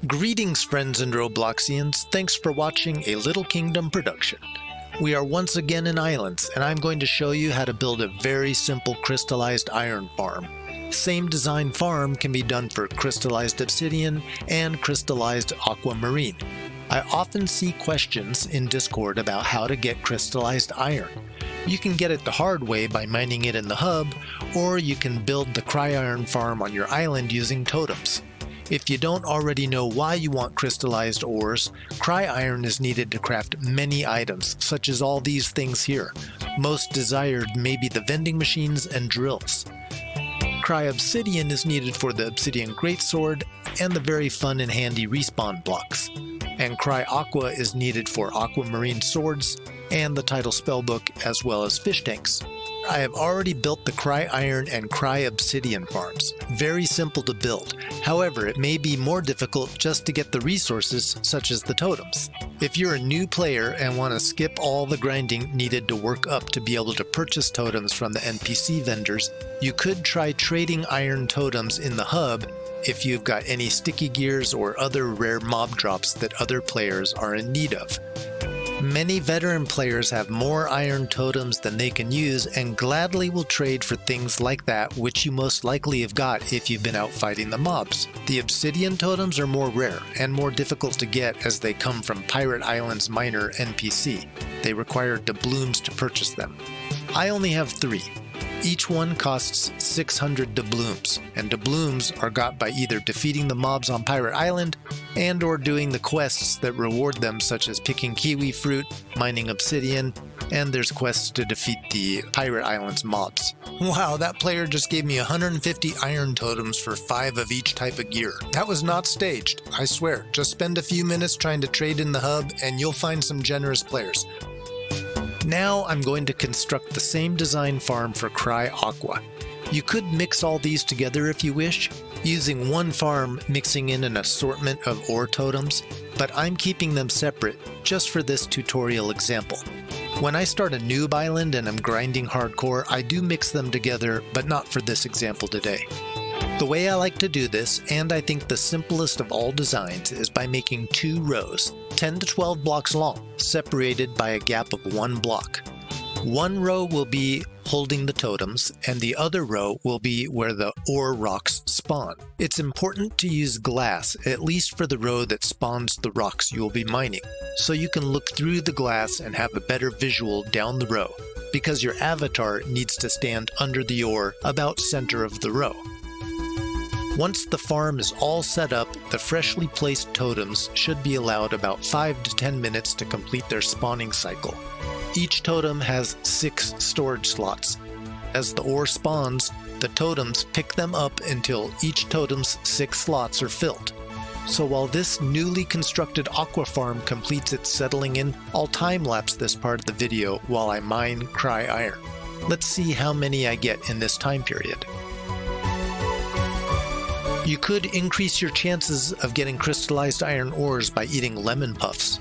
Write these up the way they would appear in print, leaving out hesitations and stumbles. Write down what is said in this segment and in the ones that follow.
Greetings, friends and Robloxians. Thanks for watching a Little Kingdom production. We are once again in Islands, and I'm going to show you how to build a very simple crystallized iron farm. Same design farm can be done for crystallized obsidian and crystallized aquamarine. I often see questions in Discord about how to get crystallized iron. You can get it the hard way by mining it in the hub, or you can build the cry-iron farm on your island using totems. If you don't already know why you want crystallized ores, cry-iron is needed to craft many items, such as all these things here. Most desired may be the vending machines and drills. Cry-obsidian is needed for the obsidian greatsword and the very fun and handy respawn blocks. And cry-aqua is needed for aquamarine swords and the title spellbook, as well as fish tanks. I have already built the cry-iron and cry-obsidian farms. Very simple to build. However, it may be more difficult just to get the resources, such as the totems. If you're a new player and want to skip all the grinding needed to work up to be able to purchase totems from the NPC vendors, you could try trading iron totems in the hub if you've got any sticky gears or other rare mob drops that other players are in need of. Many veteran players have more iron totems than they can use and gladly will trade for things like that, which you most likely have got if you've been out fighting the mobs. The obsidian totems are more rare and more difficult to get as they come from Pirate Island's miner NPC. They require doubloons to purchase them. I only have 3. Each one costs 600 doubloons, and doubloons are got by either defeating the mobs on Pirate Island and or doing the quests that reward them, such as picking kiwi fruit, mining obsidian, and there's quests to defeat the Pirate Island's mobs. Wow, that player just gave me 150 iron totems for 5 of each type of gear. That was not staged, I swear. Just spend a few minutes trying to trade in the hub and you'll find some generous players. Now I'm going to construct the same design farm for cry-aqua. You could mix all these together if you wish, using one farm mixing in an assortment of ore totems, but I'm keeping them separate just for this tutorial example. When I start a noob island and I'm grinding hardcore, I do mix them together, but not for this example today. The way I like to do this, and I think the simplest of all designs, is by making 2 rows, 10 to 12 blocks long, separated by a gap of 1 block. One row will be holding the totems, and the other row will be where the ore rocks spawn. It's important to use glass, at least for the row that spawns the rocks you will be mining, so you can look through the glass and have a better visual down the row, because your avatar needs to stand under the ore about center of the row. Once the farm is all set up, the freshly placed totems should be allowed about 5 to 10 minutes to complete their spawning cycle. Each totem has 6 storage slots. As the ore spawns, the totems pick them up until each totem's 6 slots are filled. So while this newly constructed aqua farm completes its settling in, I'll time-lapse this part of the video while I mine cry-iron. Let's see how many I get in this time period. You could increase your chances of getting crystallized iron ores by eating lemon puffs.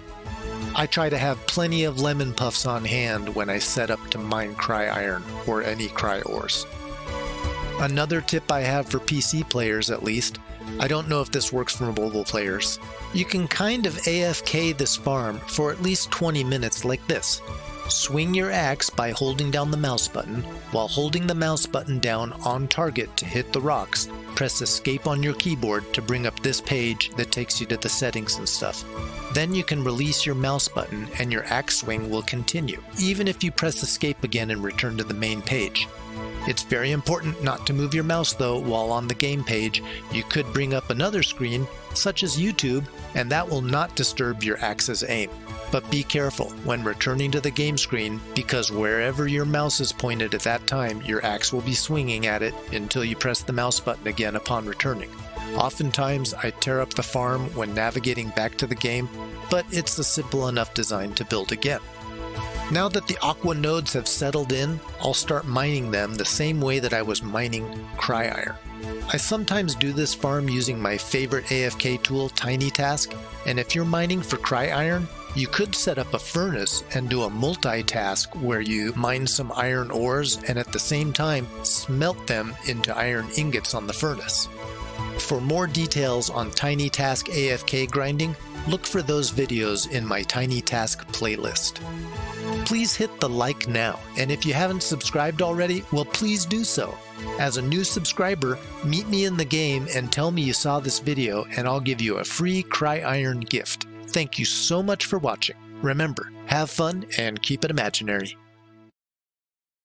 I try to have plenty of lemon puffs on hand when I set up to mine cry-iron or any cry ores. Another tip I have for PC players, at least, I don't know if this works for mobile players, you can kind of AFK this farm for at least 20 minutes like this. Swing your axe by holding down the mouse button. While holding the mouse button down on target to hit the rocks, press escape on your keyboard to bring up this page that takes you to the settings and stuff. Then you can release your mouse button and your axe swing will continue, even if you press escape again and return to the main page. It's very important not to move your mouse though while on the game page. You could bring up another screen, such as YouTube, and that will not disturb your axe's aim. But be careful when returning to the game screen, because wherever your mouse is pointed at that time, your axe will be swinging at it until you press the mouse button again upon returning. Oftentimes I tear up the farm when navigating back to the game, but it's a simple enough design to build again. Now that the aqua nodes have settled in, I'll start mining them the same way that I was mining cry-iron. I sometimes do this farm using my favorite AFK tool, Tiny Task, and if you're mining for cry-iron, you could set up a furnace and do a multitask where you mine some iron ores and at the same time smelt them into iron ingots on the furnace. For more details on Tiny Task AFK grinding, look for those videos in my Tiny Task playlist. Please hit the like now, and if you haven't subscribed already, well, please do so. As a new subscriber, meet me in the game and tell me you saw this video, and I'll give you a free Cry Iron gift. Thank you so much for watching. Remember, have fun and keep it imaginary.